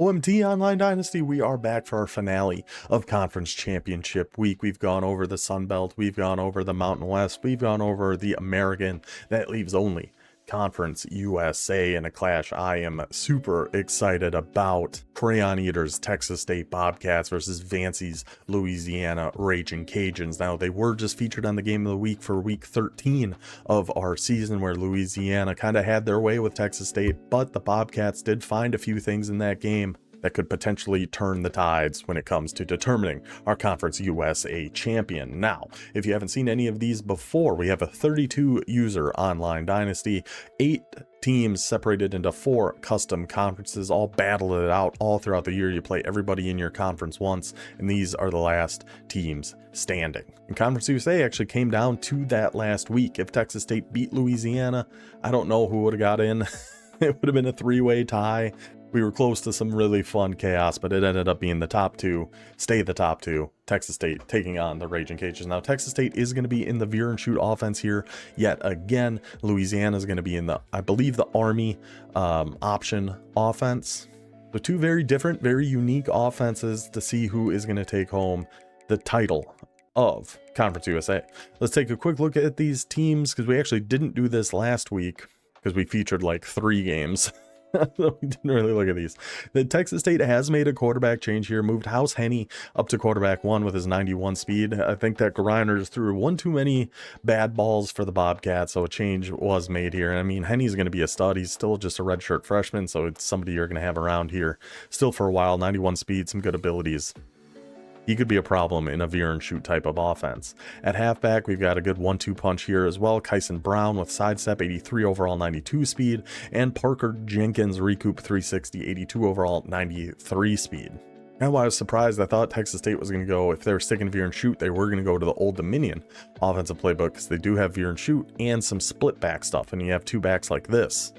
OMT Online Dynasty, we are back for our finale of Conference Championship Week. We've gone over the Sun Belt, we've gone over the Mountain West, we've gone over the American. That leaves only Conference USA in a clash I am super excited about. Crayon Eaters, Texas State Bobcats versus Vancy's Louisiana Raging Cajuns. Now, they were just featured on the Game of the Week for Week 13 of our season, where Louisiana kind of had their way with Texas State, but the Bobcats did find a few things in that game that could potentially turn the tides when it comes to determining our Conference USA champion. Now, if you haven't seen any of these before, we have a 32 user online dynasty, 8 teams separated into 4 custom conferences, all battle it out all throughout the year. You play everybody in your conference once, and these are the last teams standing. And Conference USA actually came down to that last week. If Texas State beat Louisiana, I don't know who would have got in. It would have been a 3-way tie. We were close to some really fun chaos, but it ended up being the top 2, stay the top 2, Texas State taking on the Raging Cajuns. Now, Texas State is going to be in the veer and shoot offense here yet again. Louisiana is going to be in the, I believe, the Army option offense. So 2 very different, very unique offenses to see who is going to take home the title of Conference USA. Let's take a quick look at these teams, because we actually didn't do this last week because we featured like 3 games. So we didn't really look at these. The Texas State has made a quarterback change here, moved House Henney up to quarterback 1 with his 91 speed. I think that Grinders threw one too many bad balls for the Bobcats, so a change was made here. I mean, Henney's going to be a stud. He's still just a redshirt freshman, so it's somebody you're going to have around here still for a while. 91 speed, some good abilities. He could be a problem in a veer and shoot type of offense. At halfback, we've got a good 1-2 punch here as well. Kyson Brown with sidestep, 83 overall, 92 speed, and Parker Jenkins recoup 360, 82 overall, 93 speed. Now, I was surprised. I thought Texas State was going to go, if they were sticking veer and shoot, they were going to go to the Old Dominion offensive playbook, because they do have veer and shoot and some split back stuff, and you have 2 backs like this.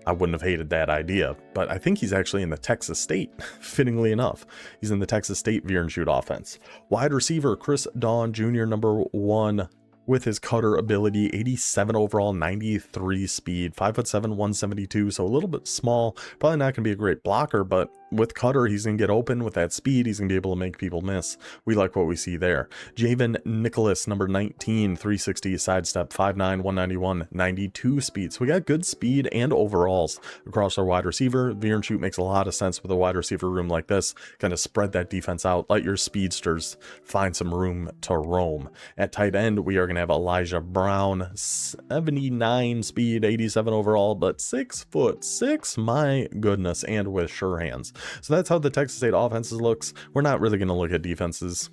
I wouldn't have hated that idea, but I think he's actually in the Texas State, fittingly enough. He's in the Texas State veer and shoot offense. Wide receiver Chris Dawn Jr., number 1, with his cutter ability, 87 overall, 93 speed, 5'7", 172, so a little bit small. Probably not going to be a great blocker, but with cutter, he's going to get open. With that speed, he's going to be able to make people miss. We like what we see there. Javen Nicholas, number 19, 360 sidestep, 5'9", 191, 92 speed. So we got good speed and overalls across our wide receiver. Veer and shoot makes a lot of sense with a wide receiver room like this. Kind of spread that defense out. Let your speedsters find some room to roam. At tight end, we are going to have Elijah Brown, 79 speed, 87 overall, but 6'6", my goodness, and with sure hands. So that's how the Texas State offenses looks. We're not really going to look at defenses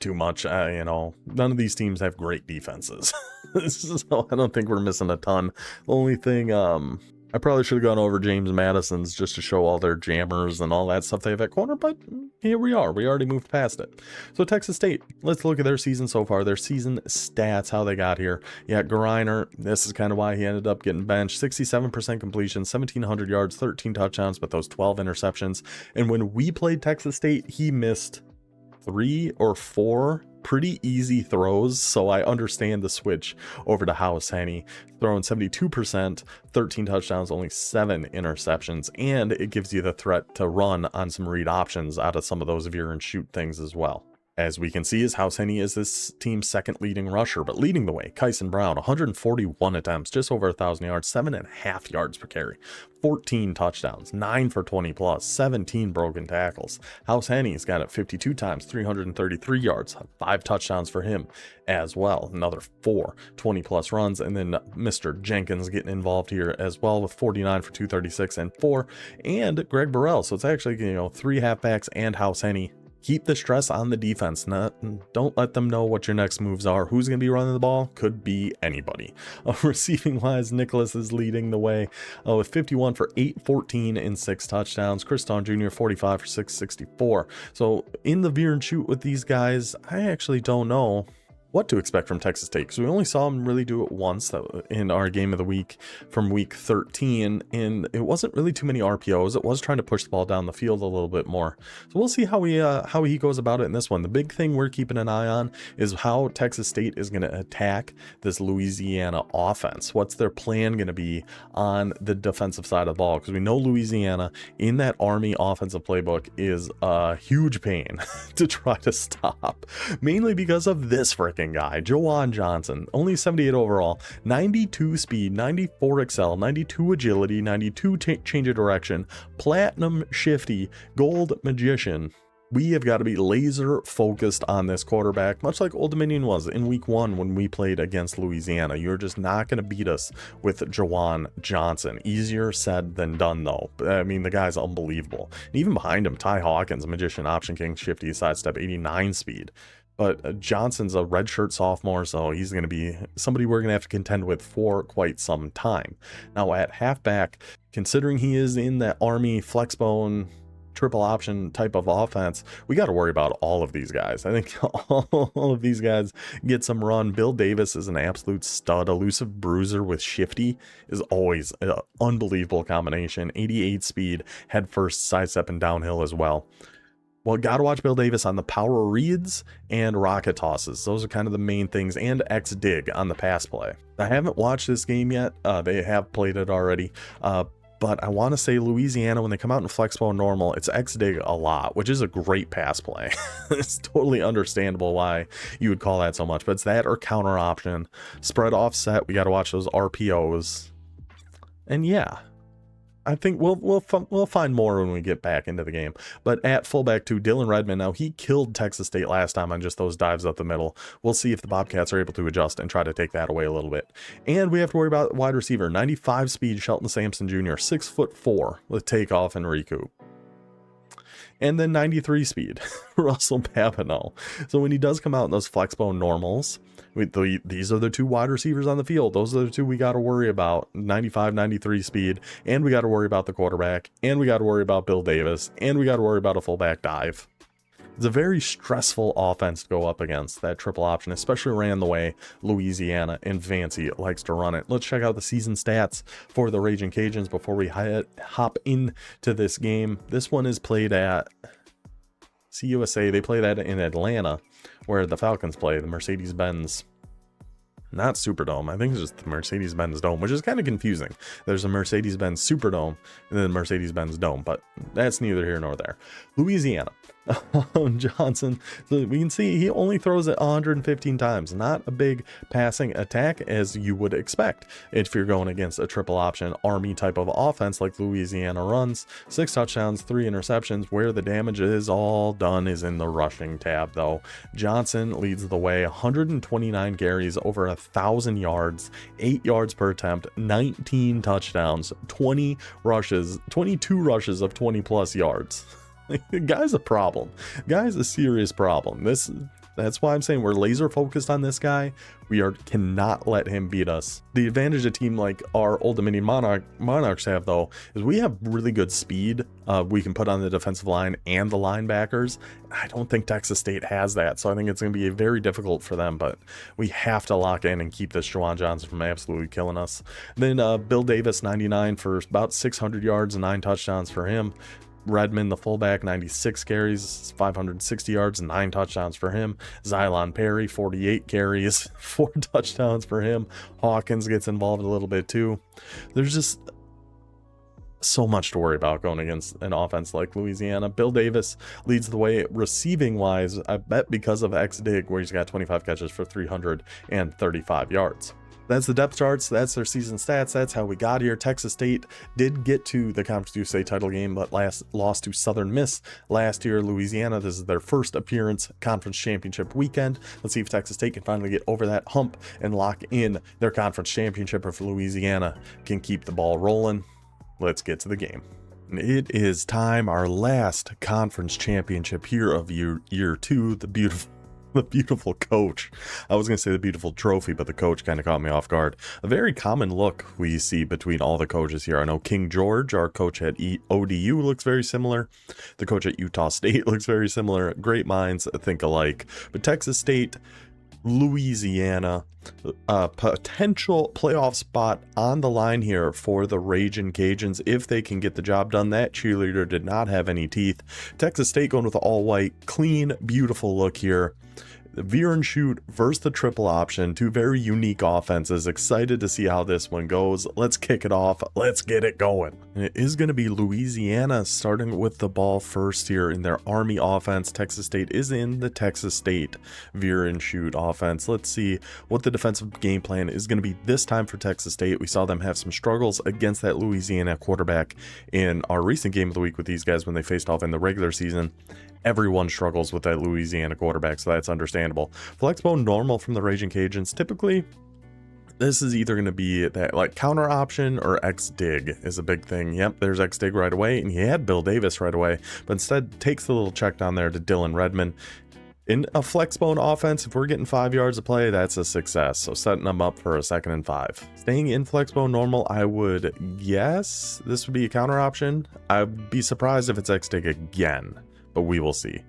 too much. You know, none of these teams have great defenses. So I don't think we're missing a ton. The only thing, I probably should have gone over James Madison's just to show all their jammers and all that stuff they have at corner, but here we are. We already moved past it. So Texas State, let's look at their season so far, their season stats, how they got here. Yeah, Griner, this is kind of why he ended up getting benched. 67% completion, 1,700 yards, 13 touchdowns, but those 12 interceptions. And when we played Texas State, he missed 3 or 4 pretty easy throws, so I understand the switch over to House Henney, throwing 72%, 13 touchdowns, only 7 interceptions, and it gives you the threat to run on some read options out of some of those veer and shoot things as well. As we can see, House Henney is this team's second leading rusher, but leading the way, Kyson Brown, 141 attempts, just over 1,000 yards, 7.5 yards per carry, 14 touchdowns, 9 for 20 plus, 17 broken tackles. House Henney's got it 52 times, 333 yards, 5 touchdowns for him as well. Another 4 20 plus runs, and then Mr. Jenkins getting involved here as well with 49 for 236 and 4, and Greg Burrell. So it's actually, you know, 3 halfbacks and House Henney. Keep the stress on the defense. Don't let them know what your next moves are. Who's going to be running the ball? Could be anybody. Receiving wise, Nicholas is leading the way with 51 for 814 and 6 touchdowns. Chris Dawn Jr. 45 for 664. So in the veer and shoot with these guys, I actually don't know what to expect from Texas State, because we only saw him really do it once in our game of the week from week 13, and it wasn't really too many RPOs. It was trying to push the ball down the field a little bit more. So we'll see how he goes about it in this one. The big thing we're keeping an eye on is how Texas State is going to attack this Louisiana offense. What's their plan going to be on the defensive side of the ball? Because we know Louisiana in that Army offensive playbook is a huge pain to try to stop, mainly because of this freaking guy, Juwan Johnson. Only 78 overall, 92 speed, 94 excel, 92 agility, 92 change of direction, platinum shifty, gold magician. We have got to be laser focused on this quarterback, much like Old Dominion was in week 1 when we played against Louisiana. You're just not going to beat us with Juwan Johnson. Easier said than done, though. I mean, the guy's unbelievable. And even behind him, Ty Hawkins, magician, option king, shifty, sidestep, 89 speed. But Johnson's a redshirt sophomore, so he's going to be somebody we're going to have to contend with for quite some time. Now, at halfback, considering he is in that Army Flexbone triple option type of offense, we got to worry about all of these guys. I think all of these guys get some run. Bill Davis is an absolute stud. Elusive bruiser with shifty is always an unbelievable combination. 88 speed, head first, sidestep, and downhill as well. Well, gotta watch Bill Davis on the power reads and rocket tosses. Those are kind of the main things, and X dig on the pass play. I haven't watched this game yet. They have played it already. But I want to say Louisiana, when they come out in Flexbone normal, it's X dig a lot, which is a great pass play. It's totally understandable why you would call that so much, but it's that or counter option. Spread offset, we got to watch those RPOs. And yeah, I think we'll find more when we get back into the game. But at fullback too, Dylan Redmond, now he killed Texas State last time on just those dives up the middle. We'll see if the Bobcats are able to adjust and try to take that away a little bit. And we have to worry about wide receiver, 95 speed, Shelton Sampson Jr., 6'4" with takeoff and recoup. And then 93 speed, Russell Papineau. So when he does come out in those Flexbone normals, these are the two wide receivers on the field. Those are the two we got to worry about. 95, 93 speed, and we got to worry about the quarterback, and we got to worry about Bill Davis, and we got to worry about a fullback dive. It's a very stressful offense to go up against, that triple option, especially ran the way Louisiana and Vancy likes to run it. Let's check out the season stats for the Raging Cajuns before we hop into this game. This one is played at CUSA. They play that in Atlanta, where the Falcons play, the Mercedes-Benz, not Superdome. I think it's just the Mercedes-Benz Dome, which is kind of confusing. There's a Mercedes-Benz Superdome and then Mercedes-Benz Dome, but that's neither here nor there. Louisiana. Johnson, so we can see he only throws it 115 times. Not a big passing attack as you would expect if you're going against a triple option Army type of offense like Louisiana runs. 6 touchdowns, 3 interceptions. Where the damage is all done is in the rushing tab, though. Johnson leads the way, 129 carries, over 1,000 yards, 8 yards per attempt, 19 touchdowns, 20 rushes, 22 rushes of 20 plus yards. The guy's a problem. Guy's a serious problem. That's why I'm saying we're laser focused on this guy. We cannot let him beat us. The advantage a team like our Old Dominion Monarchs have, though, is we have really good speed. We can put on the defensive line and the linebackers. I don't think Texas State has that, so I think it's going to be very difficult for them, but we have to lock in and keep this Juwan Johnson from absolutely killing us. Then Bill Davis, 99 for about 600 yards and 9 touchdowns for him. Redmond, the fullback, 96 carries, 560 yards, 9 touchdowns for him. Xylon Perry, 48 carries, 4 touchdowns for him. Hawkins gets involved a little bit too. There's just so much to worry about going against an offense like Louisiana. Bill Davis leads the way receiving wise, I bet because of X dig, where he's got 25 catches for 335 yards. That's the depth charts. That's their season stats. That's how we got here. Texas State did get to the Conference USA title game, but lost to Southern Miss last year. Louisiana, this is their first appearance conference championship weekend. Let's see if Texas State can finally get over that hump and lock in their conference championship, or if Louisiana can keep the ball rolling. Let's get to the game. It is time, our last conference championship here of year 2, the beautiful coach. I was going to say the beautiful trophy, but the coach kind of caught me off guard. A very common look we see between all the coaches here. I know King George, our coach at ODU, looks very similar. The coach at Utah State looks very similar. Great minds think alike. But Texas State, Louisiana. A potential playoff spot on the line here for the Ragin' Cajuns if they can get the job done. That cheerleader did not have any teeth. Texas State going with the all white, clean, beautiful look here. The Veer and shoot versus the triple option, two very unique offenses. Excited to see how this one goes. Let's kick it off. Let's get it going. And it is going to be Louisiana starting with the ball first here in their Army offense. Texas State is in the Texas State Veer and shoot offense. Let's see what the defensive game plan is going to be this time for Texas State. We saw them have some struggles against that Louisiana quarterback in our recent game of the week with these guys when they faced off in the regular season. Everyone struggles with that Louisiana quarterback, so that's understandable. Flexbone normal from the Ragin' Cajuns. Typically, this is either going to be that like counter option or X dig is a big thing. Yep, there's X dig right away, and he had Bill Davis right away, but instead takes the little check down there to Dylan Redmond. In a Flexbone offense, if we're getting 5 yards of play, that's a success. So setting them up for a 2nd and 5. Staying in Flexbone normal, I would guess this would be a counter option. I'd be surprised if it's X dig again, but we will see.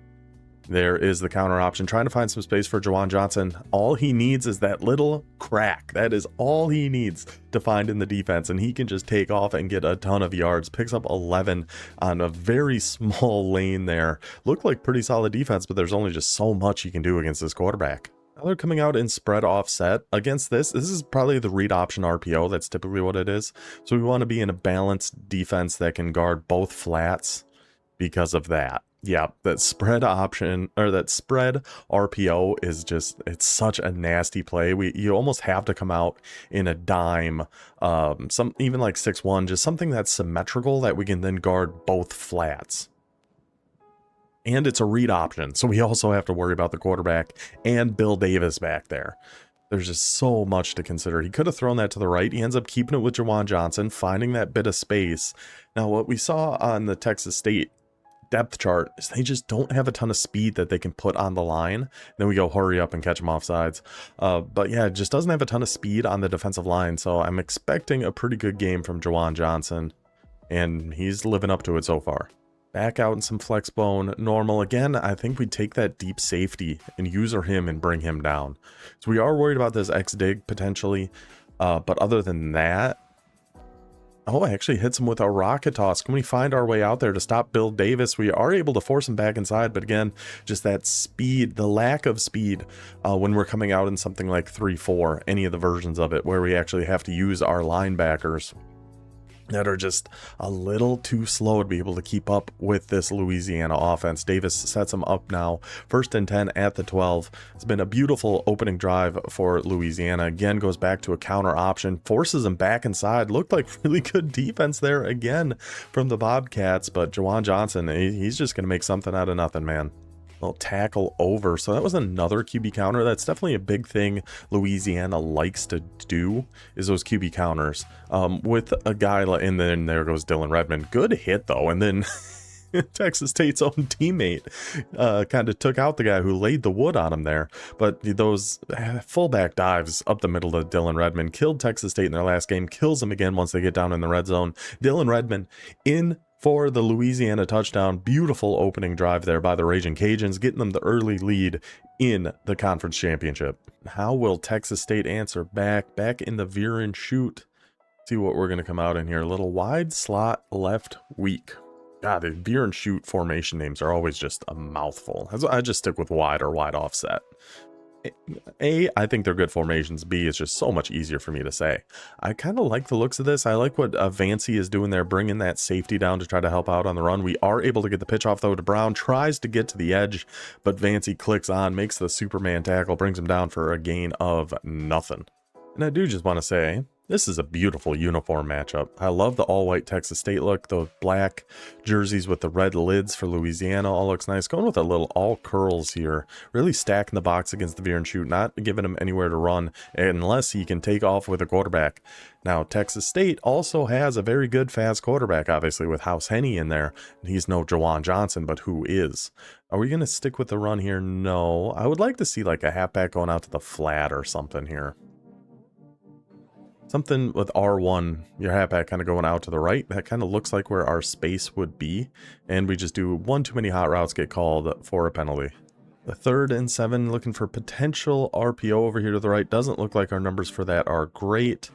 There is the counter option, trying to find some space for Juwan Johnson. All he needs is that little crack. That is all he needs to find in the defense, and he can just take off and get a ton of yards. Picks up 11 on a very small lane there. Looked like pretty solid defense, but there's only just so much you can do against this quarterback. Now they're coming out in spread offset. Against this is probably the read option RPO. That's typically what it is. So we want to be in a balanced defense that can guard both flats because of that. Yeah, that spread option or that spread RPO is just, it's such a nasty play. You almost have to come out in a dime, some even like 6-1, just something that's symmetrical that we can then guard both flats. And it's a read option, so we also have to worry about the quarterback and Bill Davis back there. There's just so much to consider. He could have thrown that to the right. He ends up keeping it with Juwan Johnson, finding that bit of space. Now, what we saw on the Texas State depth chart is they just don't have a ton of speed that they can put on the line. Then we go hurry up and catch them off sides. But yeah, it just doesn't have a ton of speed on the defensive line. So I'm expecting a pretty good game from Juwan Johnson, and he's living up to it so far. Back out in some Flexbone normal again. I think we take that deep safety and user him and bring him down. So we are worried about this X dig potentially, but other than that, oh, I actually hits him with a rocket toss. Can we find our way out there to stop Bill Davis? We are able to force him back inside, but again, just that speed, the lack of speed when we're coming out in something like 3-4, any of the versions of it, where we actually have to use our linebackers that are just a little too slow to be able to keep up with this Louisiana offense. Davis sets him up now, 1st and 10 at the 12. It's been a beautiful opening drive for Louisiana. Again, goes back to a counter option, forces him back inside. Looked like really good defense there again from the Bobcats, but Juwan Johnson, he's just going to make something out of nothing, man. Well, tackle over. So that was another QB counter. That's definitely a big thing Louisiana likes to do, is those QB counters with a guy, and then there goes Dylan Redmond. Good hit though, and then Texas State's own teammate kind of took out the guy who laid the wood on him there. But those fullback dives up the middle of Dylan Redmond killed Texas State in their last game, kills them again once they get down in the red zone. Dylan Redmond in for the Louisiana touchdown. Beautiful opening drive there by the Ragin' Cajuns, getting them the early lead in the conference championship. How will Texas State answer back in the Veer and shoot? See what we're going to come out in here. A little wide slot left weak. God, the Veer and shoot formation names are always just a mouthful. I just stick with wide or wide offset. A, I think they're good formations. B, it's just so much easier for me to say. I kind of like the looks of this. I like what Vancy is doing there, bringing that safety down to try to help out on the run. We are able to get the pitch off, though, to Brown. Tries to get to the edge, but Vancy clicks on, makes the Superman tackle, brings him down for a gain of nothing. And I do just want to say, this is a beautiful uniform matchup. I love the all-white Texas State look. The black jerseys with the red lids for Louisiana all looks nice. Going with a little all curls here. Really stacking the box against the Veer and shoot. Not giving him anywhere to run unless he can take off with a quarterback. Now, Texas State also has a very good fast quarterback, obviously, with House Henny in there. He's no Juwan Johnson, but who is? Are we going to stick with the run here? No. I would like to see like a halfback going out to the flat or something here. Something with R1, your halfback kind of going out to the right. That kind of looks like where our space would be. And we just do one too many hot routes get called for a penalty. The 3rd and 7 looking for potential RPO over here to the right. Doesn't look like our numbers for that are great.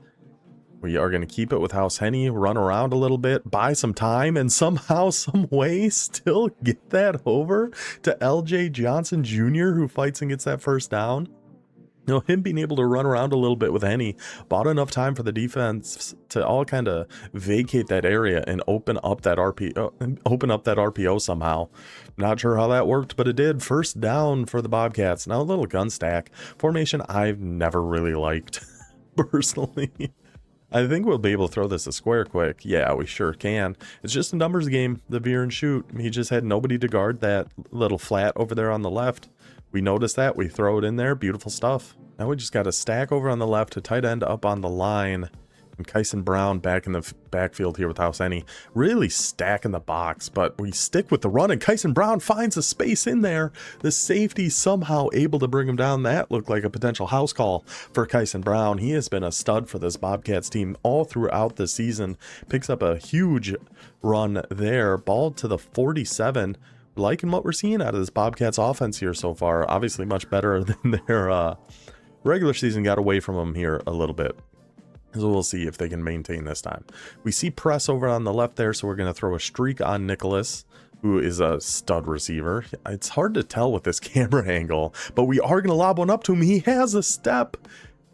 We are going to keep it with House Henny, run around a little bit, buy some time, and somehow, some way, still get that over to LJ Johnson Jr., who fights and gets that first down. You know, him being able to run around a little bit with Henny bought enough time for the defense to all kind of vacate that area and open up that RPO somehow. Not sure how that worked, but it did. First down for the Bobcats. Now a little gun stack formation I've never really liked personally. I think we'll be able to throw this a square quick. Yeah, we sure can. It's just a numbers game, the veer and shoot. He just had nobody to guard that little flat over there on the left. We notice that, we throw it in there, beautiful stuff. Now we just got a stack over on the left, a tight end up on the line, and Kyson Brown back in the backfield here with House Henny. Really stacking the box, but we stick with the run, and Kyson Brown finds a space in there. The safety somehow able to bring him down. That looked like a potential house call for Kyson Brown. He has been a stud for this Bobcats team all throughout the season. Picks up a huge run there. Ball to the 47. Liking what we're seeing out of this Bobcats offense here so far. Obviously much better than their regular season got away from them here a little bit. So we'll see if they can maintain this time. We see press over on the left there, so we're going to throw a streak on Nicholas, who is a stud receiver. It's hard to tell with this camera angle, but we are going to lob one up to him. He has a step.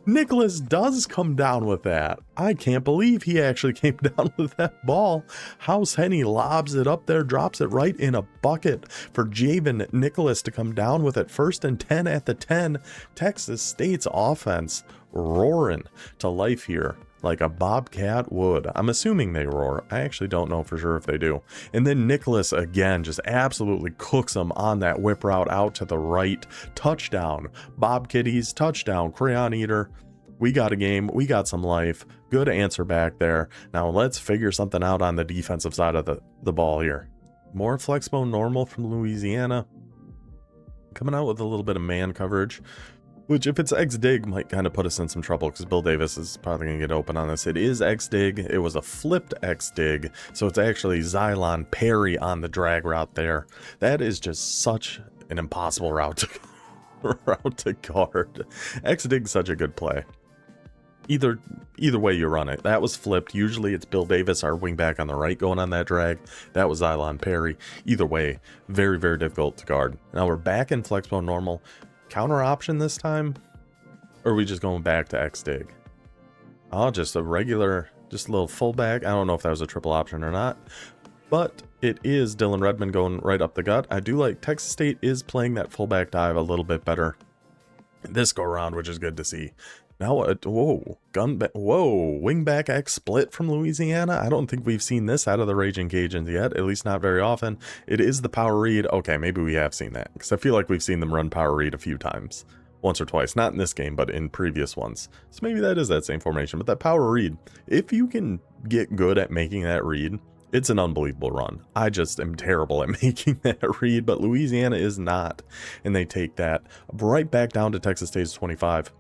Nicholas does come down with that. I can't believe he actually came down with that ball. House Henny lobs it up there, drops it right in a bucket for Javen Nicholas to come down with it. 1st and 10 at the 10. Texas State's offense roaring to life here like a Bobcat would. I'm assuming they roar. I actually don't know for sure if they do. And then Nicholas again just absolutely cooks them on that whip route out to the right. Touchdown. Bob Kitties, touchdown. Crayon Eater. We got a game. We got some life. Good answer back there. Now let's figure something out on the defensive side of the ball here. More Flexbone normal from Louisiana. Coming out with a little bit of man coverage, which if it's X-Dig might kind of put us in some trouble because Bill Davis is probably going to get open on this. It is X-Dig. It was a flipped X-Dig. So it's actually Xylon Perry on the drag route there. That is just such an impossible route to guard. X-Dig's such a good play. Either way you run it. That was flipped. Usually it's Bill Davis, our wingback on the right, going on that drag. That was Xylon Perry. Either way, very, very difficult to guard. Now we're back in Flexbone normal. Counter option this time? Or are we just going back to X-Dig? Oh, just a regular, just a little fullback. I don't know if that was a triple option or not. But it is Dylan Redmond going right up the gut. I do like Texas State is playing that fullback dive a little bit better this go around, which is good to see. Now, whoa, wingback X split from Louisiana. I don't think we've seen this out of the Raging Cajuns yet, at least not very often. It is the power read. Okay, maybe we have seen that because I feel like we've seen them run power read a few times, once or twice, not in this game, but in previous ones. So maybe that is that same formation, but that power read, if you can get good at making that read, it's an unbelievable run. I just am terrible at making that read, but Louisiana is not, and they take that right back down to Texas State's 25.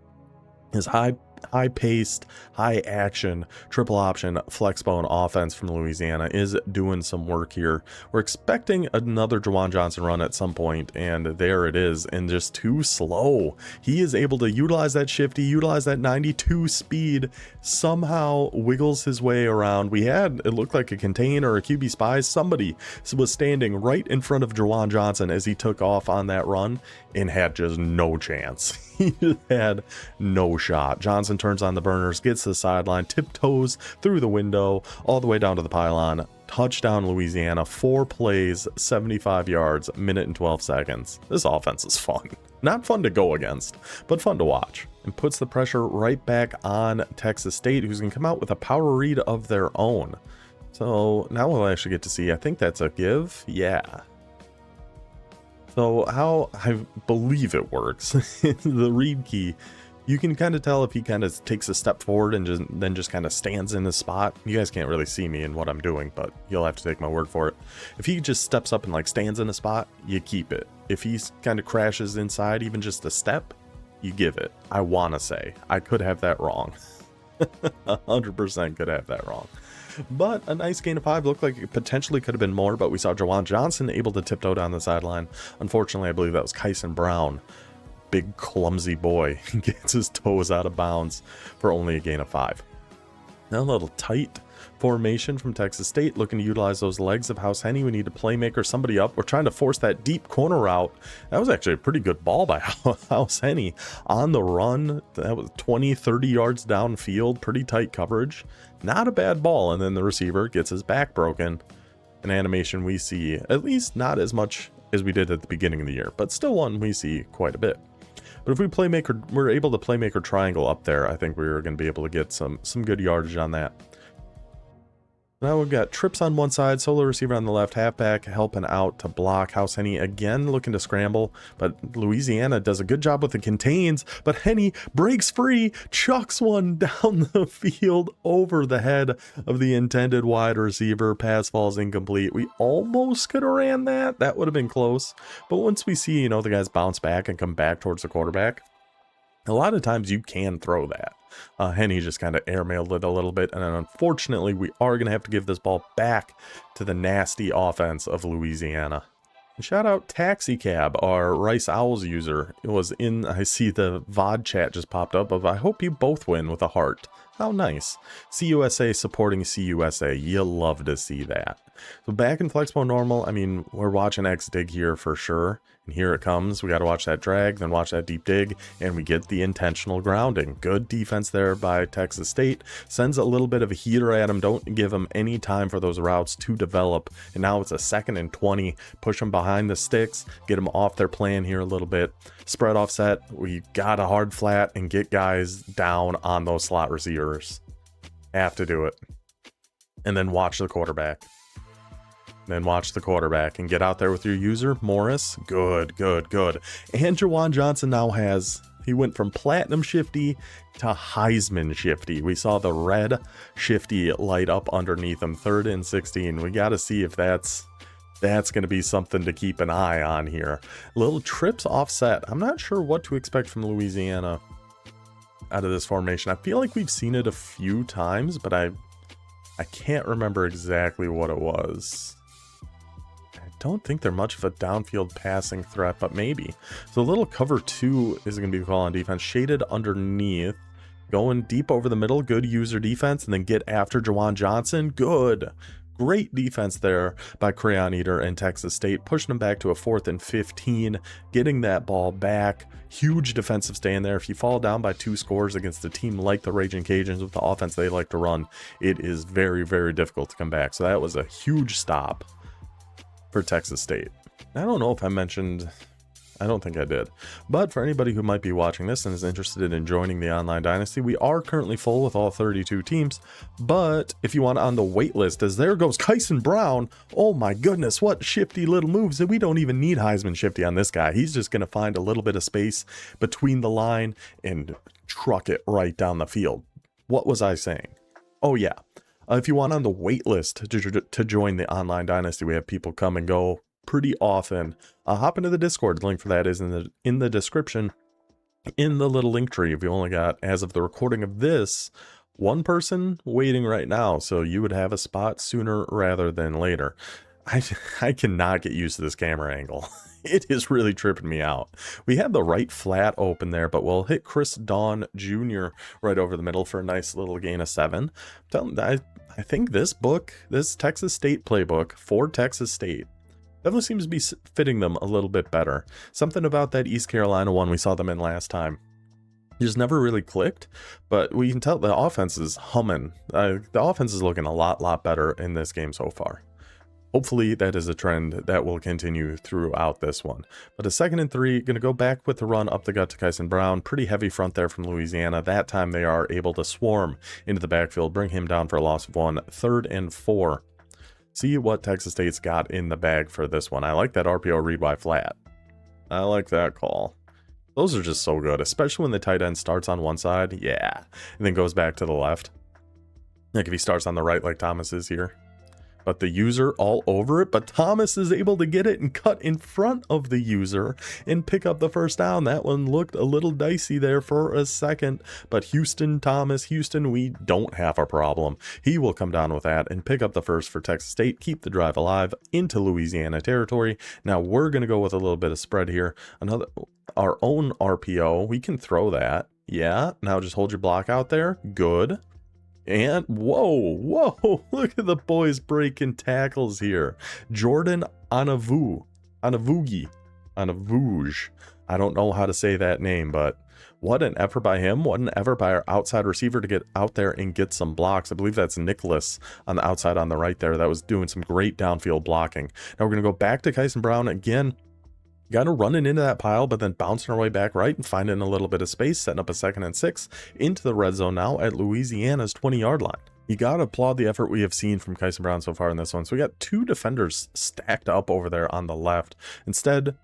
His high-paced, high-action, triple option Flexbone offense from Louisiana is doing some work here. We're expecting another Juwan Johnson run at some point, and there it is, and just too slow. He is able to utilize that shifty, utilize that 92 speed, somehow wiggles his way around. It looked like a contain or a QB spy. Somebody was standing right in front of Juwan Johnson as he took off on that run and had just no chance. He just had no shot. Johnson turns on the burners, gets to the sideline, tiptoes through the window, all the way down to the pylon. Touchdown Louisiana, 4 plays, 75 yards, minute and 12 seconds. This offense is fun. Not fun to go against, but fun to watch. And puts the pressure right back on Texas State, who's going to come out with a power read of their own. So now we'll actually get to see, I think that's a give. Yeah. So how I believe it works, the read key, you can kind of tell if he kind of takes a step forward and then just kind of stands in his spot. You guys can't really see me and what I'm doing, but you'll have to take my word for it. If he just steps up and like stands in a spot, you keep it. If he kind of crashes inside, even just a step, you give it. I want to say, I could have that wrong. 100% could have that wrong. But a nice gain of 5. Looked like it potentially could have been more, but we saw Juwan Johnson able to tiptoe down the sideline. Unfortunately, I believe that was Kyson Brown. Big clumsy boy gets his toes out of bounds for only a gain of 5. Now a little tight formation from Texas State, looking to utilize those legs of House Henny. We need to playmaker somebody up. We're trying to force that deep corner route. That was actually a pretty good ball by House Henny on the run. That was 20-30 yards downfield, pretty tight coverage. Not a bad ball. And then the receiver gets his back broken. An animation we see, at least not as much as we did at the beginning of the year, but still one we see quite a bit. But if we're able to playmaker triangle up there, I think we're going to be able to get some good yardage on that. Now we've got trips on one side, solo receiver on the left, halfback helping out to block. House Henny again looking to scramble, but Louisiana does a good job with the contains, but Henny breaks free, chucks one down the field over the head of the intended wide receiver. Pass falls incomplete. We almost could have ran that. That would have been close. But once we see, the guys bounce back and come back towards the quarterback, a lot of times you can throw that. Henny just kind of airmailed it a little bit, and then unfortunately we are going to have to give this ball back to the nasty offense of Louisiana. Shout out Taxi Cab, our Rice Owls user. It was in, I see the VOD chat just popped up of, I hope you both win with a heart. How nice. CUSA supporting CUSA. You love to see that. So back in Flexbone normal, I mean, we're watching X dig here for sure. And here it comes. We got to watch that drag, then watch that deep dig, and we get the intentional grounding. Good defense there by Texas State. Sends a little bit of a heater at him. Don't give him any time for those routes to develop. And now it's a 2nd and 20. Push them behind the sticks. Get them off their plan here a little bit. Spread offset. We got a hard flat and get guys down on those slot receivers. Have to do it. And then watch the quarterback. Then watch the quarterback and get out there with your user, Morris. Good, good, good. And Juwan Johnson now he went from Platinum Shifty to Heisman Shifty. We saw the red Shifty light up underneath him. 3rd and 16. We got to see if that's going to be something to keep an eye on here. Little trips offset. I'm not sure what to expect from Louisiana out of this formation. I feel like we've seen it a few times, but I can't remember exactly what it was. I don't think they're much of a downfield passing threat, but maybe. So a little cover 2 is going to be the call on defense. Shaded underneath. Going deep over the middle. Good user defense. And then get after Juwan Johnson. Good. Great defense there by Crayon Eater and Texas State. Pushing them back to a 4th and 15. Getting that ball back. Huge defensive stand there. If you fall down by 2 scores against a team like the Raging Cajuns with the offense they like to run, it is very, very difficult to come back. So that was a huge stop for Texas State. I don't know if I mentioned, I don't think I did, but for anybody who might be watching this and is interested in joining the Online Dynasty, we are currently full with all 32 teams, but if you want on the wait list, as there goes Kyson Brown, oh my goodness, what shifty little moves, and we don't even need Heisman Shifty on this guy. He's just going to find a little bit of space between the line and truck it right down the field. What was I saying? Oh yeah. If you want on the wait list to join the Online Dynasty, we have people come and go pretty often. Hop into the Discord. The link for that is in the description, in the little link tree. If you only got, as of the recording of this, 1 person waiting right now, so you would have a spot sooner rather than later. I cannot get used to this camera angle. It is really tripping me out. We have the right flat open there, but we'll hit Chris Dawn Jr. right over the middle for a nice little gain of 7. I think this Texas State playbook for Texas State definitely seems to be fitting them a little bit better. Something about that East Carolina one we saw them in last time just never really clicked, but we can tell the offense is humming. The offense is looking a lot better in this game so far. Hopefully that is a trend that will continue throughout this one. But a 2nd and 3, going to go back with the run up the gut to Kyson Brown. Pretty heavy front there from Louisiana. That time they are able to swarm into the backfield, bring him down for a loss of 1. 3rd and 4. See what Texas State's got in the bag for this one. I like that RPO read Y flat. I like that call. Those are just so good, especially when the tight end starts on one side. Yeah. And then goes back to the left. Like if he starts on the right like Thomas is here. but the user all over it. But Thomas is able to get it and cut in front of the user and pick up the first down. That one looked a little dicey there for a second, but Houston, we don't have a problem. He will come down with that and pick up the first for Texas State, keep the drive alive into Louisiana territory. Now we're going to go with a little bit of spread here. Our own RPO, we can throw that. Yeah, now just hold your block out there. Good. And whoa, look at the boys breaking tackles here. Jordan Anavuge. I don't know how to say that name, but what an effort by him. What an effort by our outside receiver to get out there and get some blocks. I believe that's Nicholas on the outside on the right there. That was doing some great downfield blocking. Now we're going to go back to Kyson Brown again. Kind of running into that pile, but then bouncing our way back right and finding a little bit of space, setting up a 2nd and 6 into the red zone now at Louisiana's 20-yard line. You got to applaud the effort we have seen from Kyson Brown so far in this one. So we got 2 defenders stacked up over there on the left. Instead,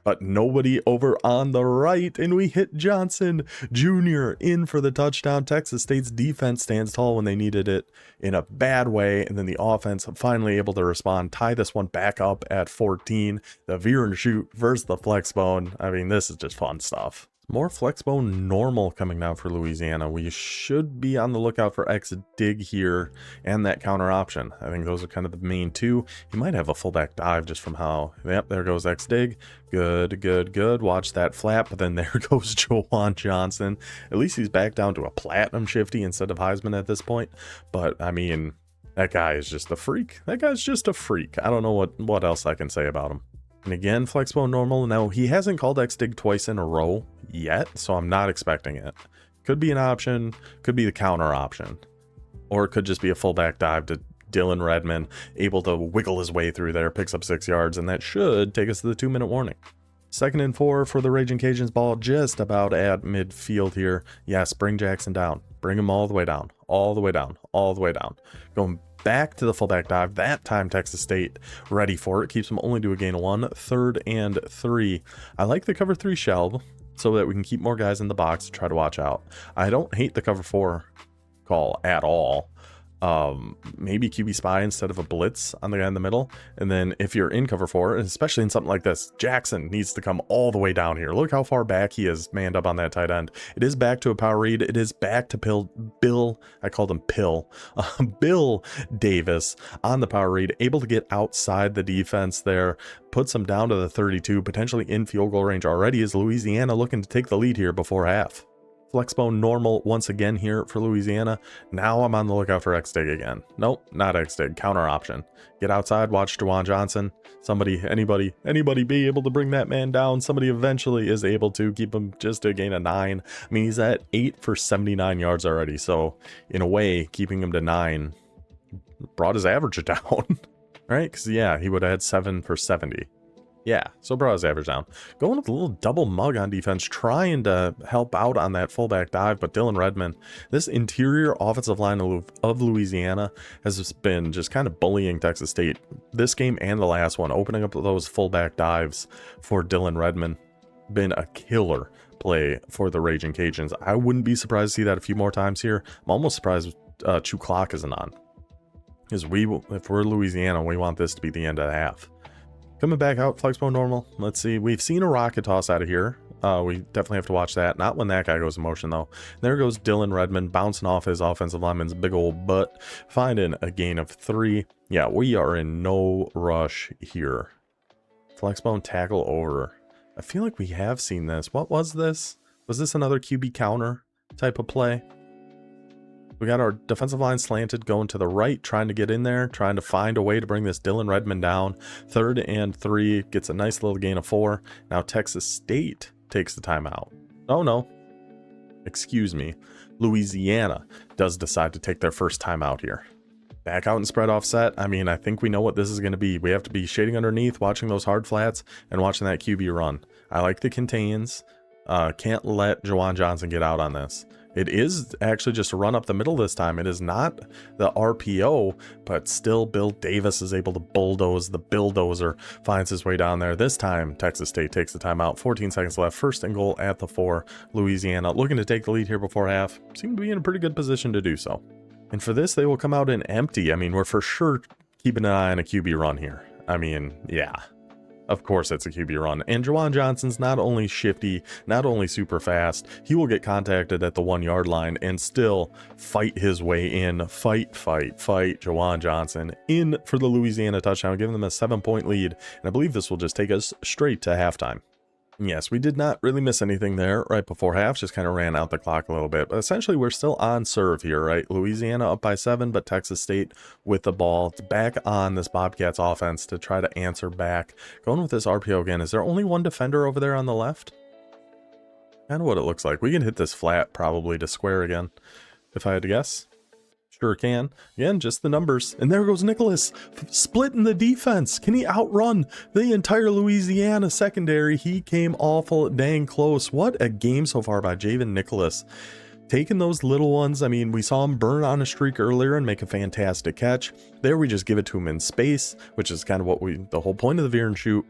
but nobody over on the right, and we hit Johnson Jr. in for the touchdown. Texas State's defense stands tall when they needed it in a bad way, and then the offense finally able to respond, tie this one back up at 14. The Veer and shoot versus the Flexbone. I mean, this is just fun stuff. More Flexbone normal coming now for Louisiana. We should be on the lookout for X dig here and that counter option. I think those are kind of the main two. He might have a fullback dive just from how, yep, there goes X dig. Good. Watch that flap, but then there goes Juwan Johnson. At least he's back down to a platinum shifty instead of Heisman at this point. But I mean, that guy is just a freak. That guy's just a freak. I don't know what else I can say about him. And again, Flexbone normal. Now, he hasn't called X-Dig twice in a row yet, so I'm not expecting it. Could be an option, could be the counter option, or it could just be a fullback dive to Dylan Redmond, able to wiggle his way through there, picks up 6 yards, and that should take us to the 2-minute warning. 2nd and 4 for the Raging Cajuns, ball just about at midfield here. Yes, bring Jackson down. Bring him all the way down. Going back to the fullback dive. That time Texas State ready for it. Keeps them only to a gain of 1. 3rd and 3. I like the cover 3 shell so that we can keep more guys in the box to try to watch out. I don't hate the cover 4 call at all. Maybe QB spy instead of a blitz on the guy in the middle. And then if you're in cover 4, especially in something like this, Jackson needs to come all the way down here. Look how far back he is manned up on that tight end. It is back to a power read. It is back to Bill Davis on the power read, able to get outside the defense there, puts him down to the 32, potentially in field goal range already, as Louisiana looking to take the lead here before half. Flexbone normal once again here for Louisiana. Now I'm on the lookout for X-Dig again. Nope, not X-Dig, counter option. Get outside, watch Juwan Johnson. Anybody be able to bring that man down. Somebody eventually is able to keep him just to a gain of 9. I mean, he's at 8 for 79 yards already. So in a way, keeping him to 9 brought his average down, right? Because yeah, he would have had 7 for 70. Yeah, so brought his average down. Going with a little double mug on defense, trying to help out on that fullback dive, but Dylan Redmond, this interior offensive line of Louisiana has been just kind of bullying Texas State. This game and the last one, opening up those fullback dives for Dylan Redmond, been a killer play for the Raging Cajuns. I wouldn't be surprised to see that a few more times here. I'm almost surprised Chew Clock isn't on. Because if we're Louisiana, we want this to be the end of the half. Coming back out, Flexbone normal. Let's see. We've seen a rocket toss out of here. We definitely have to watch that. Not when that guy goes in motion, though. There goes Dylan Redmond bouncing off his offensive lineman's big old butt, finding a gain of 3. Yeah, we are in no rush here. Flexbone tackle over. I feel like we have seen this. What was this? Was this another QB counter type of play? We got our defensive line slanted, going to the right, trying to get in there, trying to find a way to bring this Dylan Redmond down. 3rd and 3, gets a nice little gain of 4. Now Texas State takes the timeout. Oh no, excuse me. Louisiana does decide to take their first timeout here. Back out and spread offset. I mean, I think we know what this is going to be. We have to be shading underneath, watching those hard flats, and watching that QB run. I like the contains. Can't let Juwan Johnson get out on this. It is actually just a run up the middle this time. It is not the RPO, but still Bill Davis is able to bulldoze. The bulldozer finds his way down there. This time, Texas State takes the timeout. 14 seconds left. 1st and goal at the 4. Louisiana looking to take the lead here before half. Seem to be in a pretty good position to do so. And for this, they will come out in empty. I mean, we're for sure keeping an eye on a QB run here. I mean, yeah. Of course it's a QB run. And Juwan Johnson's not only shifty, not only super fast, he will get contacted at the 1 yard line and still fight his way in. Fight. Juwan Johnson in for the Louisiana touchdown, giving them a 7-point lead. And I believe this will just take us straight to halftime. Yes, we did not really miss anything there right before half, just kind of ran out the clock a little bit. But essentially, we're still on serve here, right? Louisiana up by 7, but Texas State with the ball. It's back on this Bobcats offense to try to answer back. Going with this RPO again. Is there only one defender over there on the left? Kind of what it looks like. We can hit this flat probably to square again, if I had to guess. Sure can. Again, just the numbers. And there goes Nicholas, splitting the defense. Can he outrun the entire Louisiana secondary? He came awful dang close. What a game so far by Javen Nicholas. Taking those little ones. I mean, we saw him burn on a streak earlier and make a fantastic catch. There we just give it to him in space, which is kind of what the whole point of the Veer and shoot.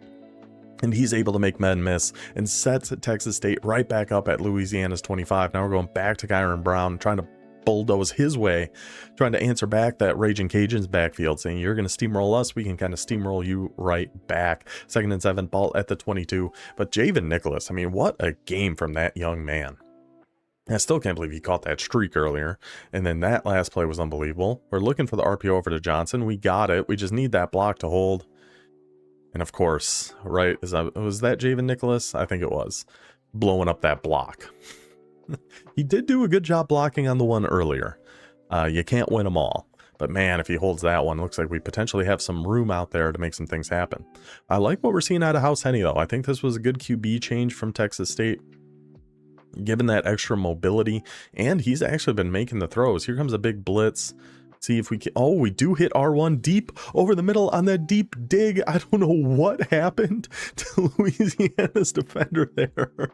And he's able to make men miss and sets Texas State right back up at Louisiana's 25. Now we're going back to Kyron Brown, trying to bulldoze his way, trying to answer back that Raging Cajuns backfield, saying you're going to steamroll us, we can kind of steamroll you right back. 2nd and 7, ball at the 22. But Javen Nicholas, I mean, what a game from that young man. I still can't believe he caught that streak earlier. And then that last play was unbelievable. We're looking for the RPO over to Johnson. We got it. We just need that block to hold. And of course, right, was that Javen Nicholas? I think it was. Blowing up that block. He did do a good job blocking on the one earlier. You can't win them all. But man, if he holds that one, looks like we potentially have some room out there to make some things happen. I like what we're seeing out of House Henny, though. I think this was a good QB change from Texas State, given that extra mobility. And he's actually been making the throws. Here comes a big blitz. See if we can. Oh, we do hit R1 deep over the middle on that deep dig. I don't know what happened to Louisiana's defender there.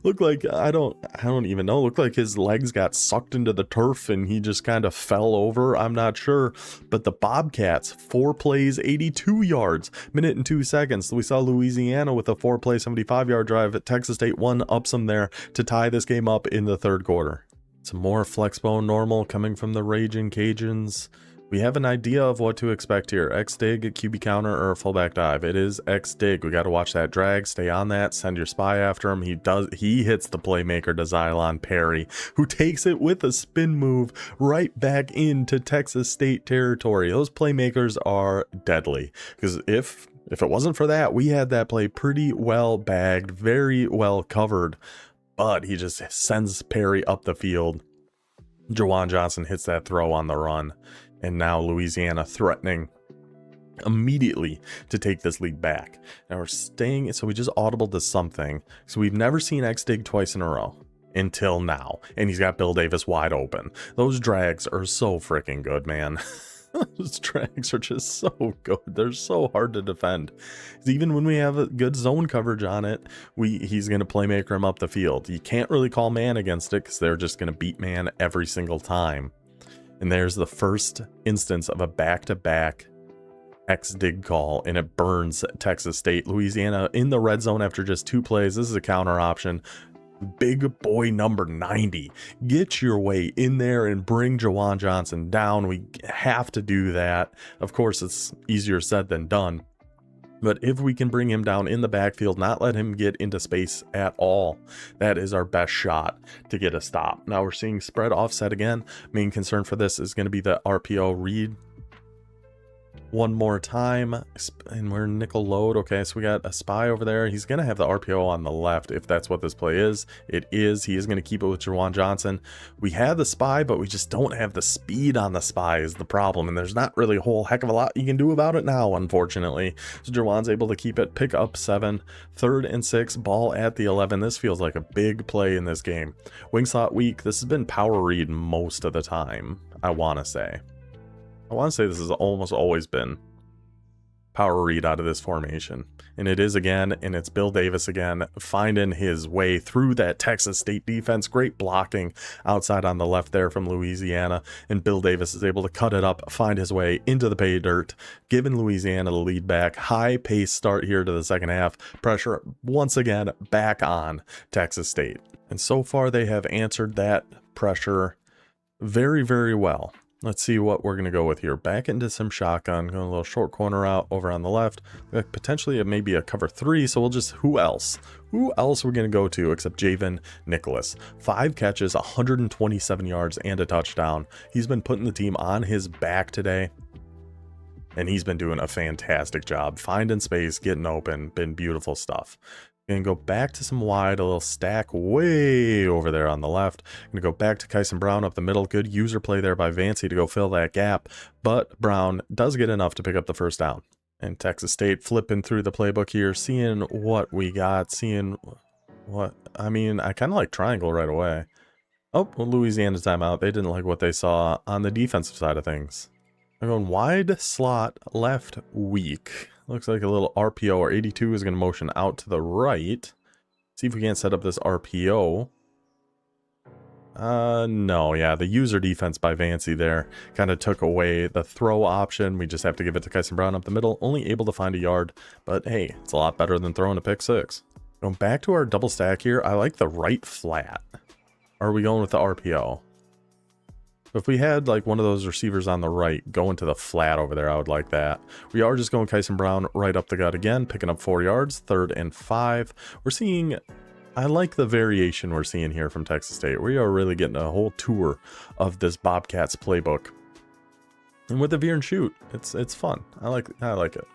Looked like I don't even know. Looked like his legs got sucked into the turf and he just kind of fell over. I'm not sure. But the Bobcats, 4 plays, 82 yards, minute and 2 seconds. We saw Louisiana with a 4-play, 75-yard drive at Texas State. One ups them there to tie this game up in the 3rd quarter. Some more Flexbone normal coming from the Raging Cajuns. We have an idea of what to expect here. X-dig, QB counter, or fullback dive. It is X-dig. We got to watch that drag. Stay on that. Send your spy after him. He hits the playmaker to Xylon Perry, who takes it with a spin move right back into Texas State territory. Those playmakers are deadly. Because if it wasn't for that, we had that play pretty well bagged, very well covered. But he just sends Perry up the field. Juwan Johnson hits that throw on the run. And now Louisiana threatening immediately to take this lead back. Now we're staying, so we just audibled to something. So we've never seen X-dig twice in a row until now. And he's got Bill Davis wide open. Those drags are so freaking good, man. Those drags are just so good. They're so hard to defend. Even when we have a good zone coverage on it, he's going to playmaker him up the field. You can't really call man against it because they're just going to beat man every single time. And there's the first instance of a back-to-back X-dig call, and it burns Texas State. Louisiana in the red zone after just 2 plays. This is a counter option. Big boy number 90, get your way in there and bring Juwan Johnson down. We have to do that. Of course, it's easier said than done. But if we can bring him down in the backfield, not let him get into space at all, that is our best shot to get a stop. Now we're seeing spread offset again. Main concern for this is going to be the RPO read. One more time, and we're nickel load. Okay, so we got a spy over there. He's going to have the RPO on the left if that's what this play is. It is. He is going to keep it with Juwan Johnson. We have the spy, but we just don't have the speed on the spy is the problem, and there's not really a whole heck of a lot you can do about it now, unfortunately. So Juwan's able to keep it, pick up 7, 3rd and 6, ball at the 11. This feels like a big play in this game. Wing slot weak. This has been power read most of the time, I want to say. This has almost always been power read out of this formation. And it is again, and it's Bill Davis again, finding his way through that Texas State defense. Great blocking outside on the left there from Louisiana. And Bill Davis is able to cut it up, find his way into the pay dirt, giving Louisiana the lead back. High pace start here to the second half. Pressure once again back on Texas State. And so far they have answered that pressure very, very well. Let's see what we're going to go with here. Back into some shotgun, going a little short corner out over on the left. Potentially maybe a cover 3, so we'll just, who else? Who else we're going to go to except Javen Nicholas? 5 catches, 127 yards, and a touchdown. He's been putting the team on his back today, and he's been doing a fantastic job. Finding space, getting open, been beautiful stuff. Gonna go back to some wide, a little stack way over there on the left. Gonna go back to Kyson Brown up the middle. Good user play there by Vancy to go fill that gap, but Brown does get enough to pick up the first down. And Texas State flipping through the playbook here, seeing what we got, seeing what, I mean, I kind of like triangle right away. Oh, well, Louisiana's timeout. They didn't like what they saw on the defensive side of things. They're going wide slot left weak. Looks like a little RPO, or 82 is going to motion out to the right. See if we can't set up this RPO. No, yeah, the user defense by Vancy there kind of took away the throw option. We just have to give it to Kyson Brown up the middle. Only able to find a yard, but hey, it's a lot better than throwing a pick 6. Going back to our double stack here, I like the right flat. Are we going with the RPO? If we had like one of those receivers on the right going to the flat over there, I would like that. We are just going Kyson Brown right up the gut again, picking up 4 yards, 3rd and 5. We're seeing, I like the variation we're seeing here from Texas State. We are really getting a whole tour of this Bobcats playbook. And with the veer and shoot, it's fun. I like it.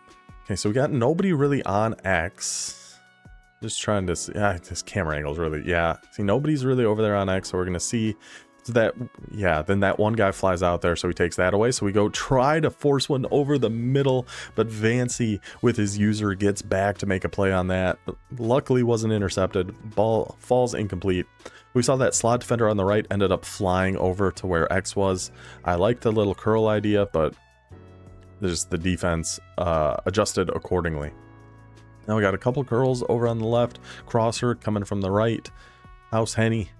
Okay, so we got nobody really on X. Just trying to see, this camera angle is really, see, nobody's really over there on X, so we're going to see that, then that one guy flies out there, so he takes that away. So we go try to force one over the middle, but Vancy with his user gets back to make a play on that. Luckily wasn't intercepted. Ball falls incomplete. We saw that slot defender on the right ended up flying over to where X was. I like the little curl idea, but just the defense adjusted accordingly. Now we got a couple curls over on the left. Crosser coming from the right. House Henny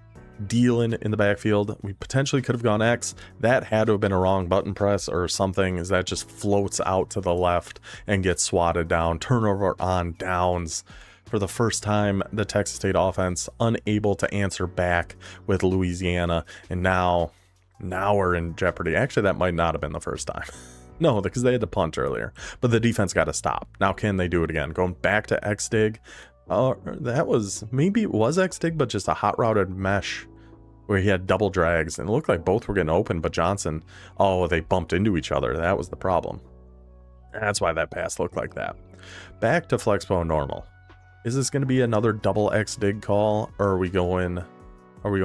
dealing in the backfield. We potentially could have gone X. That had to have been a wrong button press or something, as that just floats out to the left and gets swatted down. Turnover on downs. For the first time, the Texas State offense unable to answer back with Louisiana, and now we're in jeopardy. Actually, that might not have been the first time. No, because they had to punt earlier, but the defense got to stop. Now can they do it again? Going back to X dig. That was, maybe it was X dig, but just a hot routed mesh where he had double drags, and it looked like both were getting open, but Johnson, they bumped into each other. That was the problem. That's why that pass looked like that. Back to Flexbone normal. Is this going to be another double X dig call, or are we going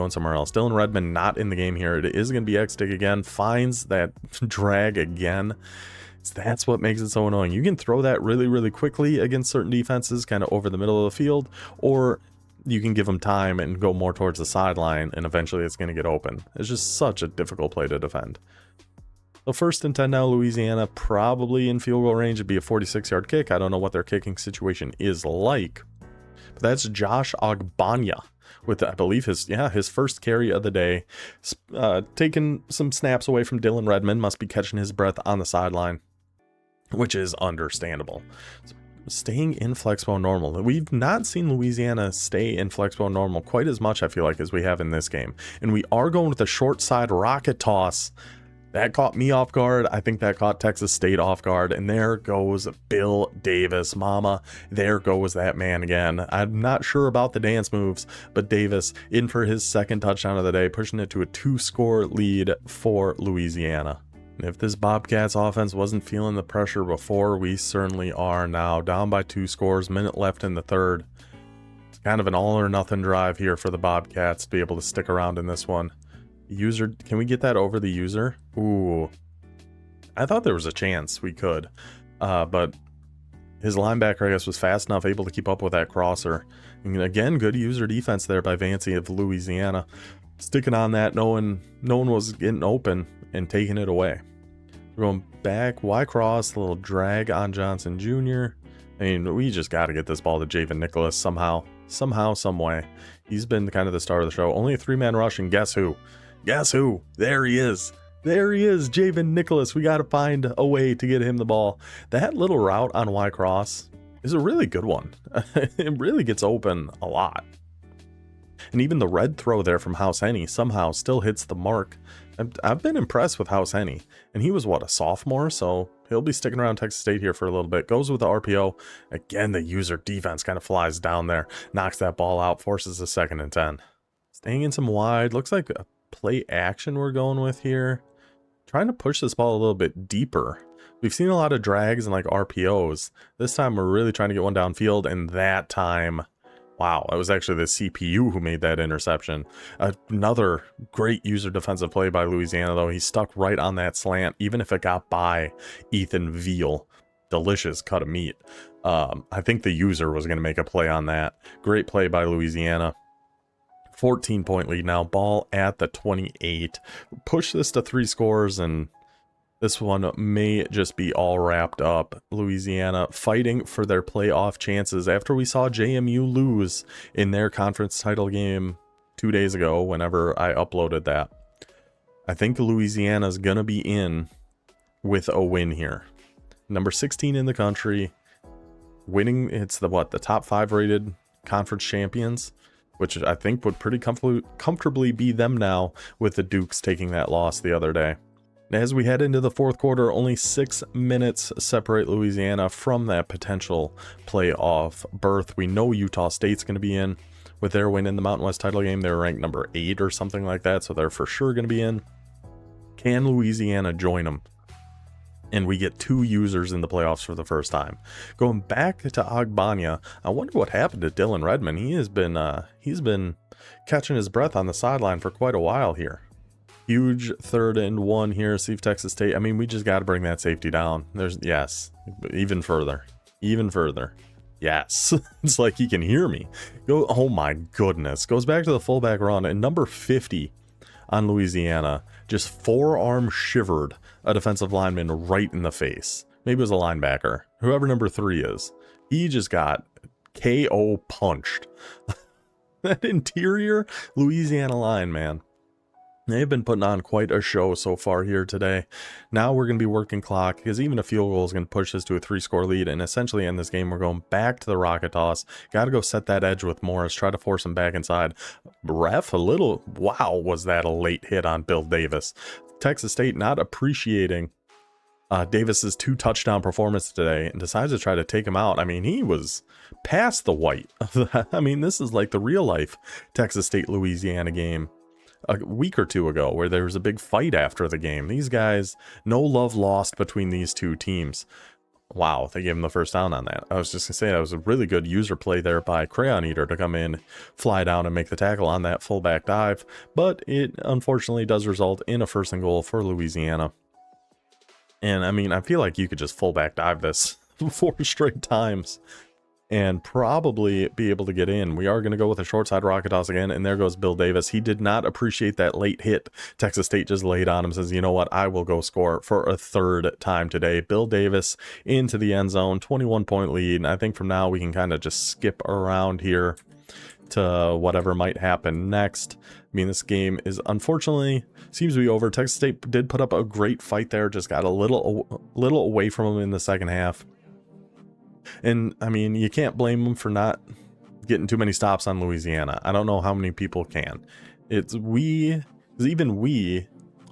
somewhere else? Dylan Redmond not in the game here. It is going to be X dig again. Finds that drag again. That's what makes it so annoying. You can throw that really, really quickly against certain defenses, kind of over the middle of the field, or you can give them time and go more towards the sideline, and eventually it's going to get open. It's just such a difficult play to defend. So 1st and 10 now, Louisiana probably in field goal range. It'd be a 46-yard kick. I don't know what their kicking situation is like, but that's Josh Ogbanya with, I believe, his first carry of the day. Taking some snaps away from Dylan Redmond, must be catching his breath on the sideline, which is understandable. Staying in Flexbone normal. We've not seen Louisiana stay in Flexbone normal quite as much, I feel like, as we have in this game. And we are going with a short side rocket toss. That caught me off guard. I think that caught Texas State off guard. And there goes Bill Davis. Mama, there goes that man again. I'm not sure about the dance moves, but Davis in for his 2nd touchdown of the day, pushing it to a 2-score lead for Louisiana. If this Bobcats offense wasn't feeling the pressure before, we certainly are now. Down by 2 scores, minute left in the 3rd. It's kind of an all or nothing drive here for the Bobcats to be able to stick around in this one. User, can we get that over the user? Ooh, I thought there was a chance we could, but his linebacker, I guess, was fast enough, able to keep up with that crosser. And again, good user defense there by Vancy of Louisiana, sticking on that. No one was getting open and taking it away. We're going back, Y cross, a little drag on Johnson Jr. I mean, we just got to get this ball to Javen Nicholas somehow, some way. He's been kind of the star of the show. Only a 3-man rush, and guess who? Guess who? There he is. There he is, Javen Nicholas. We got to find a way to get him the ball. That little route on Y cross is a really good one. It really gets open a lot. And even the red throw there from House Henny somehow still hits the mark. I've been impressed with House Henny, and he was what, a sophomore, so he'll be sticking around Texas State here for a little bit. Goes with the RPO again. The user defense kind of flies down there, knocks that ball out, forces a 2nd and 10. Staying in some wide, looks like a play action we're going with here. Trying to push this ball a little bit deeper. We've seen a lot of drags and like RPOs. This time we're really trying to get one downfield, and that time, wow, it was actually the CPU who made that interception. Another great user defensive play by Louisiana, though. He stuck right on that slant, even if it got by Ethan Veal. Delicious cut of meat. I think the user was going to make a play on that. Great play by Louisiana. 14-point lead now. Ball at the 28. Push this to 3 scores, and this one may just be all wrapped up. Louisiana fighting for their playoff chances after we saw JMU lose in their conference title game 2 days ago whenever I uploaded that. I think Louisiana's going to be in with a win here. Number 16 in the country. Winning, it's the top 5 rated conference champions, which I think would pretty comfortably be them now, with the Dukes taking that loss the other day. As we head into the 4th quarter, only 6 minutes separate Louisiana from that potential playoff berth. We know Utah State's going to be in with their win in the Mountain West title game. They're ranked number 8 or something like that, so they're for sure going to be in. Can Louisiana join them? And we get 2 users in the playoffs for the first time. Going back to Ogbanya, I wonder what happened to Dylan Redmond. He's been catching his breath on the sideline for quite a while here. Huge 3rd and 1 here. See if Texas State. I mean, we just got to bring that safety down. Yes, even further. Yes, it's like he can hear me. Oh my goodness. Goes back to the fullback run, and number 50 on Louisiana just forearm shivered a defensive lineman right in the face. Maybe it was a linebacker, whoever number 3 is. He just got KO punched. That interior Louisiana line, man. They've been putting on quite a show so far here today. Now we're going to be working clock, because even a field goal is going to push us to a 3-score lead, and essentially in this game we're going back to the rocket toss. Got to go set that edge with Morris, try to force him back inside. Ref, wow, was that a late hit on Bill Davis. Texas State not appreciating Davis's 2 touchdown performance today and decides to try to take him out. I mean, he was past the white. I mean, this is like the real life Texas State Louisiana game a week or 2 ago, where there was a big fight after the game. These guys, no love lost between these 2 teams. Wow, they gave him the first down on that. I was just gonna say, that was a really good user play there by Crayon Eater to come in, fly down, and make the tackle on that fullback dive, but it unfortunately does result in a 1st and goal for Louisiana. And I mean, I feel like you could just fullback dive this 4 straight times and probably be able to get in. We are going to go with a short side rocket toss again, and there goes Bill Davis. He did not appreciate that late hit Texas State just laid on him. Says, you know what, I will go score for a 3rd time today. Bill Davis into the end zone, 21-point lead. And I think from now we can kind of just skip around here to whatever might happen next. I mean, this game is unfortunately seems to be over. Texas State did put up a great fight there, just got a little away from them in the 2nd half. And I mean, you can't blame them for not getting too many stops on Louisiana. I don't know how many people can. Even we,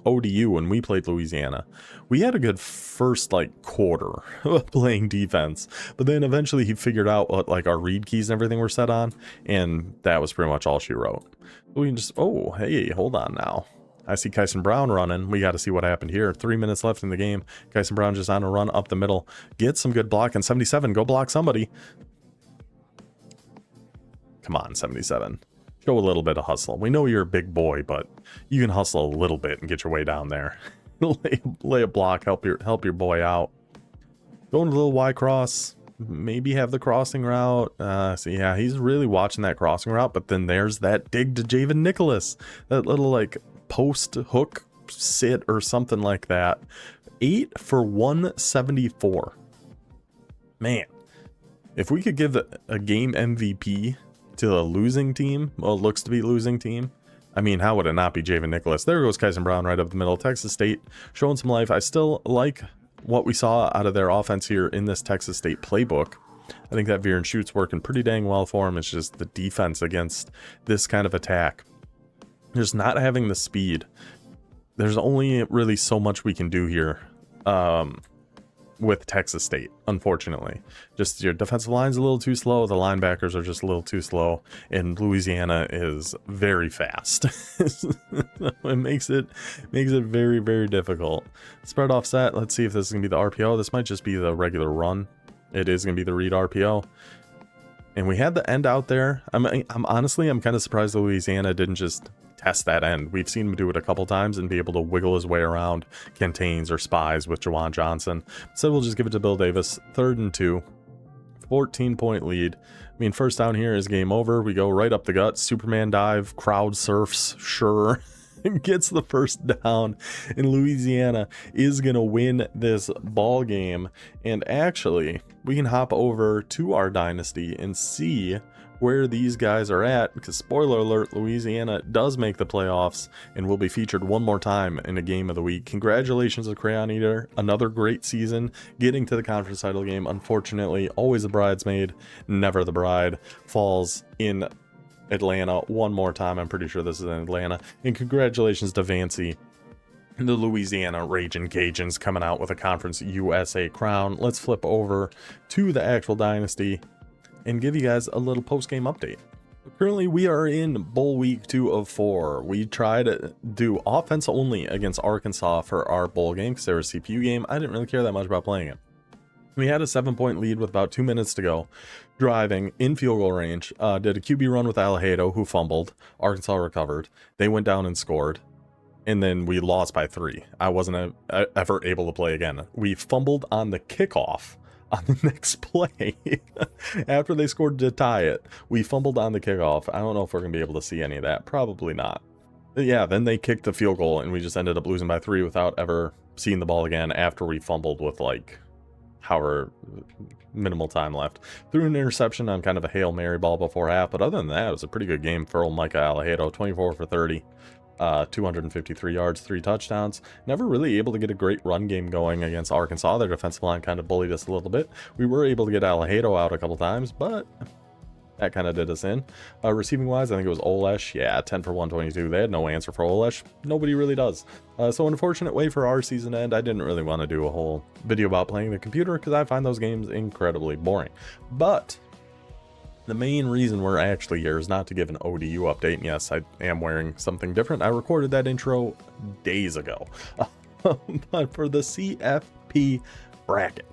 ODU, when we played Louisiana, we had a good first quarter playing defense, but then eventually he figured out what our read keys and everything were set on, and that was pretty much all she wrote. We can just, oh, hey, hold on now. I see Kyson Brown running. We got to see what happened here. 3 minutes left in the game. Kyson Brown just on a run up the middle. Get some good blocking. 77, go block somebody. Come on, 77. Show a little bit of hustle. We know you're a big boy, but you can hustle a little bit and get your way down there. lay a block, help your boy out. Going a little Y cross. Maybe have the crossing route. So yeah, he's really watching that crossing route, but then there's that dig to Javen Nicholas. That little post hook sit or something like that. 8 for 174. Man, if we could give a game MVP to a losing team, well, it looks to be a losing team, I mean, how would it not be Javen Nicholas? There goes Kyson Brown right up the middle. Texas State showing some life. I still like what we saw out of their offense here in this Texas State playbook. I think that Veer and shoot's working pretty dang well for him. It's just the defense against this kind of attack. Just not having the speed. there's only really so much we can do here with Texas State, unfortunately. Just your defensive line's a little too slow, the linebackers are just a little too slow, and Louisiana is very fast. It makes it very, very difficult. Spread offset, let's see if this is going to be the RPO. This might just be the regular run. It is going to be the read RPO. And we had the end out there. I'm kind of surprised that Louisiana didn't just test that end. We've seen him do it a couple times and be able to wiggle his way around contains or spies with Jawan Johnson. So we'll just give it to Bill Davis. 3rd and 2. 14-point lead. I mean, first down here is game over. We go right up the gut. Superman dive. Crowd surfs. Sure. Gets the first down, and Louisiana is going to win this ball game. And actually, we can hop over to our dynasty and see where these guys are at, because spoiler alert, Louisiana does make the playoffs and will be featured one more time in a game of the week. Congratulations to Crayon Eater, another great season, getting to the conference title game. Unfortunately, always the bridesmaid, never the bride. Falls in Atlanta one more time. I'm pretty sure this is in Atlanta. And congratulations to Vancy, the Louisiana Ragin' Cajuns, coming out with a Conference USA crown. Let's flip over to the actual dynasty and give you guys a little post-game update. Currently, we are in Bowl Week 2 of 4. We tried to do offense only against Arkansas for our bowl game because they were a CPU game. I didn't really care that much about playing it. We had a 7-point lead with about 2 minutes to go, driving in field goal range. Did a QB run with Alejado, who fumbled. Arkansas recovered. They went down and scored. And then we lost by 3. I wasn't ever able to play again. We fumbled on the kickoff on the next play. After they scored to tie it, we fumbled on the kickoff. I don't know if we're going to be able to see any of that. Probably not. But yeah, then they kicked the field goal, and we just ended up losing by 3 without ever seeing the ball again after we fumbled with, like, however minimal time left. Threw an interception on kind of a Hail Mary ball before half, but other than that, it was a pretty good game for old Micah Alejado. 24 for 30, 253 yards, 3 touchdowns. Never really able to get a great run game going against Arkansas. Their defensive line kind of bullied us a little bit. We were able to get Alejado out a couple times, but that kind of did us in. Receiving wise, I think it was Olesh. Yeah, 10 for 122. They had no answer for Olesh. Nobody really does. So unfortunate way for our season end. I didn't really want to do a whole video about playing the computer because I find those games incredibly boring. But the main reason we're actually here is not to give an ODU update. And yes, I am wearing something different. I recorded that intro days ago. But for the CFP bracket,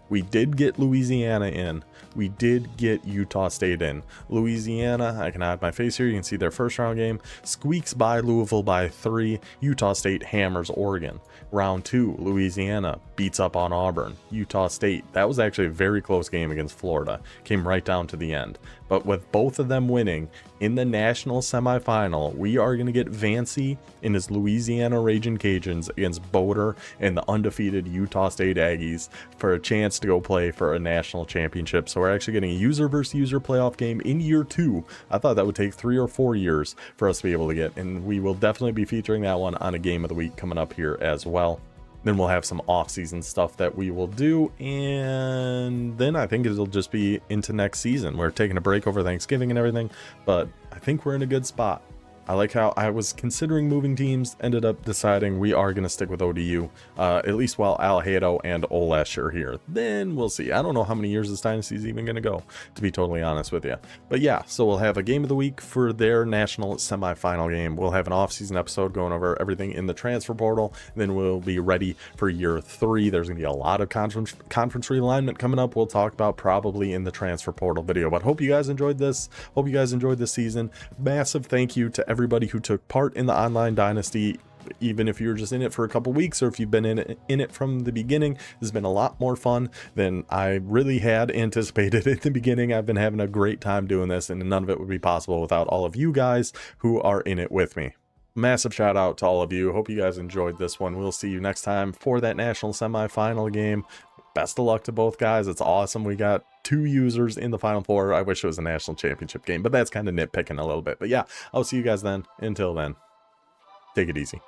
we did get Louisiana in. We did get Utah State in. Louisiana, I can hide my face here. You can see their first round game. Squeaks by Louisville by 3. Utah State hammers Oregon. Round 2, Louisiana beats up on Auburn. Utah State, that was actually a very close game against Florida. Came right down to the end. But with both of them winning, in the national semifinal, we are going to get Vancy and his Louisiana Ragin' Cajuns against Boulder and the undefeated Utah State Aggies for a chance to go play for a national championship. So we're actually getting a user versus user playoff game in year 2. I thought that would take 3 or 4 years for us to be able to get, and we will definitely be featuring that one on a game of the week coming up here as well. Then we'll have some off-season stuff that we will do, and then I think it'll just be into next season. We're taking a break over Thanksgiving and everything, but I think we're in a good spot. I like how I was considering moving teams, ended up deciding we are going to stick with ODU, at least while Alejado and Olesh are here. Then we'll see. I don't know how many years this dynasty is even going to go, to be totally honest with you. But yeah, so we'll have a game of the week for their national semifinal game. We'll have an off-season episode going over everything in the transfer portal. And then we'll be ready for year 3. There's going to be a lot of conference realignment coming up. We'll talk about probably in the transfer portal video. But hope you guys enjoyed this. Hope you guys enjoyed this season. Massive thank you to everybody who took part in the Online Dynasty, even if you're just in it for a couple weeks or if you've been in it from the beginning. This has been a lot more fun than I really had anticipated at the beginning. I've been having a great time doing this, and none of it would be possible without all of you guys who are in it with me. Massive shout out to all of you. Hope you guys enjoyed this one. We'll see you next time for that national semifinal game. Best of luck to both guys. It's awesome. We got 2 users in the Final Four. I wish it was a national championship game, but that's kind of nitpicking a little bit. But yeah, I'll see you guys then. Until then, take it easy.